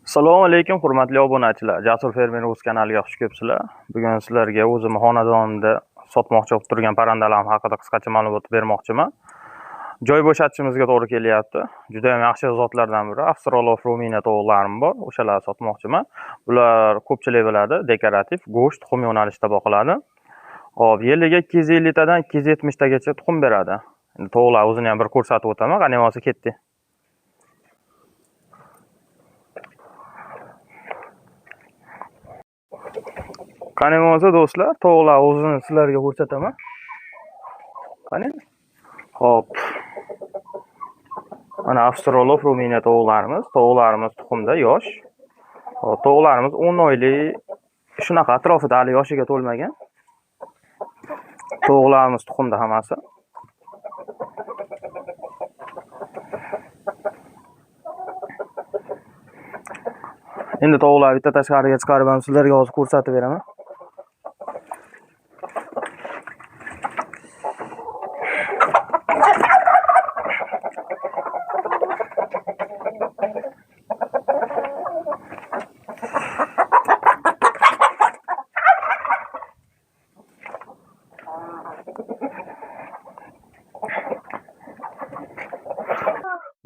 Assalomu alaykum, hurmatli obunachilar. Jasur fermer o'z kanaliga xush kelibsizlar. Bugun sizlarga o'zim xonadonimda sotmoqchi bo'lib turgan parrandalarim haqida qisqacha ma'lumot bermoqchiman. Joy bo'shatishimizga to'g'ri kelyapti. Juda ham yaxshi zotlardan biri Avstralov Ruminiya tovuqlarim bor. O'shalarni sotmoqchiman. Bular ko'pchilik biladi, dekorativ, go'sht, tuxum yo'nalishida boqiladi. Hop, yiliga 250 tadan 270 tagacha tuxum beradi. Endi tovuqlar o'zini ham bir ko'rsatib o'taman. Qani bo'lsa ketdi. Qani bo'lsa do'stlar, tovuqlar o'zini sizlarga ko'rsataman. Qani? Hop. Mana Avstralov Ruminiya tovuqlarimiz tuxumda yosh. Hop, tovuqlarimiz 10 oylik, shunaqa atrofida hali yoshiga to'lmagan. Tovuqlarimiz tuxumda hammasi. Endi tovuqlarni bitta tashqariga chiqarib ham sizlarga hozir ko'rsatib beraman.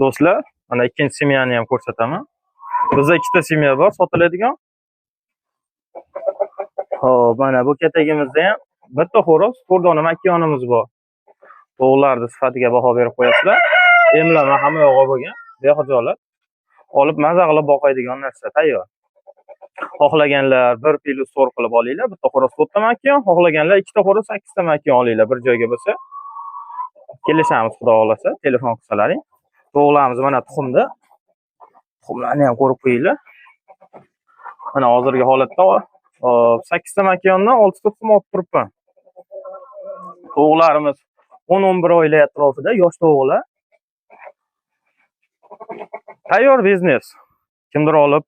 Do'stlar, mana ikkinchi semyani ham ko'rsataman. Bizda ikkita semya bor sotiladigan. Hop, mana bu ketagimizda ham bitta xo'roz, 4 dona makkiyonimiz bor. Tovuqlarni sifatiga baho berib qo'yasizlar. Emlama hamma yo'g'i bo'lgan, behijolat. Olib maza qilib boqadigan narsa tayyor. Xohlaganlar 1+4 qilib olinglar. Bitta xo'roz 4 ta makkiyon, xohlaganlar ikkita xo'roz 8 ta makkiyon olinglar. Bir joyga bo'lsa. Kelishamiz, xudo xolasa, telefon qilsalaring. Tovuqlarimiz mana tuxumda. Tuxumlarni ham ko'rib qo'yinglar. Mana hozirgi holatda 8 ta makkiyondan 6 ta tuxum olib turibman. Tovuqlarimiz 10-11 oylik atrofida yosh tovuqlar. Tayyor biznes. Kimdir olib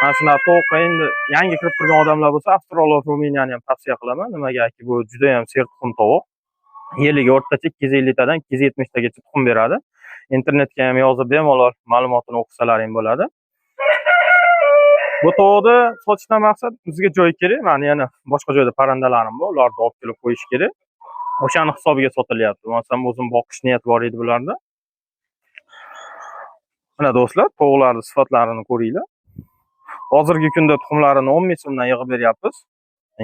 mana shunaqa tovuqqa endi yangi kirib turgan odamlar bo'lsa, Avstralov Ruminiyani ham tavsiya qilaman. Nimagaki bu juda ham ser tuxum tovuq. Yiliga o'rtacha 250 tadan 270 tagacha tuxum beradi. Internetga ham yozib bemalol ma'lumotini o'qisalaring bo'ladi. Bu tovuqni sotishdan maqsad bizga joy kerak. Mana yana boshqa joyda parrandalarim bor, ularni olib kelib qo'yish kerak. O'shani hisobiga sotilyapti. Masalan, o'zim boqish niyat bor edi bularda. Mana do'stlar, tovuqlarning sifatlarini ko'ringlar. Hozirgi kunda tuxumlarini 10 ming so'mdan yig'ib beryapmiz.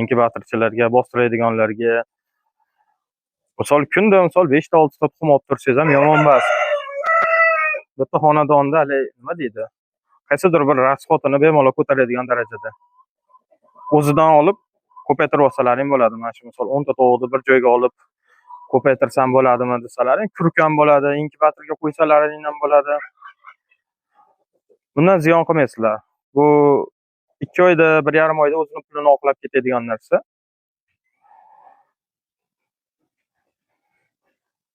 Inkubatorchilarga, bostiradiganlarga. Misol kunda 5 ta 6 ta tuxum olib tursangiz ham yomon emas. Bitta xonadonda nima deydi? Qaysidir bir rasxotini bemalol ko'taradigan darajada. O'zidan olib ko'paytirib olsalaring bo'ladi. Mana shu misol 10 ta tovuqni bir joyga olib ko'paytirsam bo'ladimi desalaring, kurkam bo'ladi, inkubatorga qo'ysalaring ham bo'ladi. Bundan ziyon qilmaysizlar. Bu 2 oyda, 1,5 oyda o'zini pulini oqlab ketadigan narsa.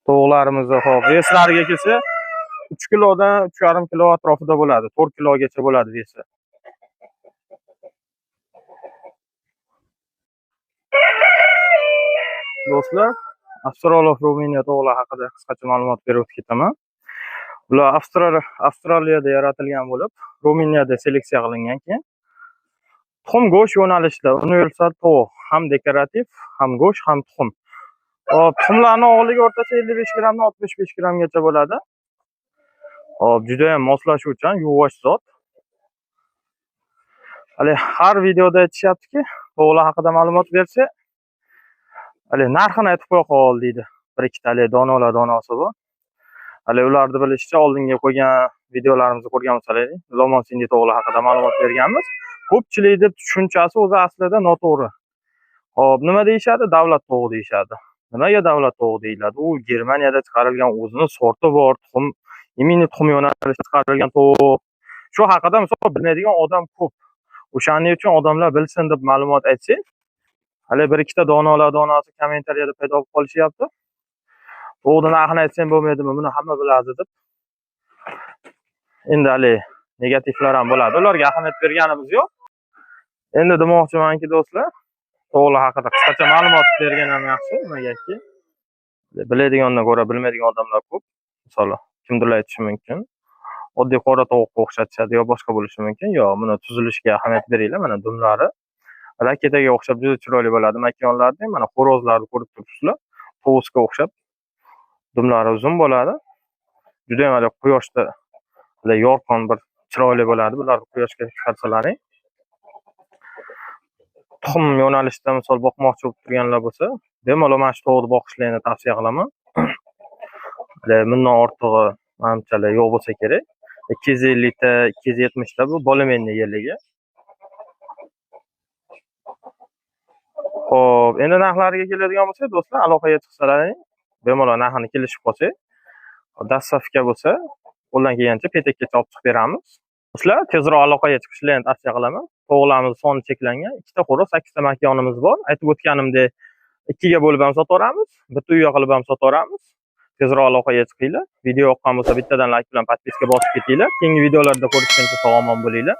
Tovuqlarimizni hop, veslariga kelsa 3 kilodan 3,5 kilo atrofida bo'ladi. 4 kilogacha bo'ladi vesi. Do'stlar, Avstralov Ruminiya tovuqlar haqida qisqacha ma'lumot berib ketaman. Ular Avstraliyada yaratilgan bo'lib, Ruminiyada seleksiya qilingan keyin tuxum go'sht yo'nalishida universal tovuq, ham dekorativ, ham go'sht, ham tuxum. Tuxumlarning og'irligi o'rtacha 55 grammdan 65 grammgacha bo'ladi. Hop, juda ham moslashuvchan, yuvosh zot. Hali har videoda aytishyaptiki, tovuqlar haqida ma'lumot bersa, hali narxini aytib qo'ya qol deydi. Bir ikkitalik donasi bor. Hali ularni bilishicha oldinga qo'ygan videolarimizni ko'rgan bo'lsalaring, Lomon Sindi tovuqlar haqida ma'lumot berganmiz. Ko'pchilikning tushunchasi o'zi aslida noto'g'ri. Hop, nima deyishadi? Davlat tovuq deyishadi. Nimaga davlat tovuq deyiladi? U Germaniyada chiqarilgan o'zining sorti bor, tuxum, immuniy tuxum yo'nalishida chiqarilgan tovuq. Shu haqida misol bilmaydigan odam ko'p. O'shaning uchun odamlar bilsin deb ma'lumot aytsak, hali bir ikkita donasi kommentariyada paydo bo'lib qolishyapti. Tovuqni narxini aytsam bo'lmaydimi? Buni hamma biladi deb. Endi hali negativlar ham bo'ladi. Ularga ahamiyat berganimiz yo'q. Endi demoqchimanki do'stlar, tovuqlar haqida qisqacha ma'lumot bergan ham yaxshi, nimagaki. Biladigandan ko'ra bilmaydigan odamlar ko'p. Misol kimdirlar aytishi mumkin. oddiy qora tovuqqa o'xshatishadi yo boshqa bo'lishi mumkin. Yo, buni tuzilishiga ahamiyat beringlar. Mana dumlari raketaga o'xshab juda chiroyli bo'ladi. Makonlarda mana xo'rozlarni ko'rib turibsizlar. Tovusga o'xshab dumlari uzun bo'ladi. Juda ham quyoshda yorqin bir chiroyli bo'ladi. Bularni quyoshga chiqarsalaring. Tuxum yo'nalishida misol boqmoqchi bo'lib turganlar bo'lsa, bemalol mana shu tovuqni boqishlarini tavsiya qilaman. Bundan ortig'i menimcha yo'q bo'lsa kerak. 250 ta, 270 ta bu bolamenniy yerligi. Xo'p, endi narxlariga keladigan bo'lsak, do'stlar, aloqaga chiqsalaring, bemalol narxini kelishib qolsak, dastavka bo'lsa, qo'ldan kelgancha petekkacha olib chiqib beramiz. Do'stlar, tezroq aloqaga chiqishlarini tavsiya qilaman. Tovuqlarimiz soni cheklangan. 2 ta xo'roz, 8 ta makonimiz bor. Aytib o'tganimdek, 2 ga bo'lib ham sotaveramiz, bitta uyga qilib ham sotaveramiz. Tezroq aloqaga chiqinglar. Video yoqqan bo'lsa bittadan like bilan podpiska bosib ketinglar. Keyingi videolarda ko'rishguncha sog' omon bo'linglar.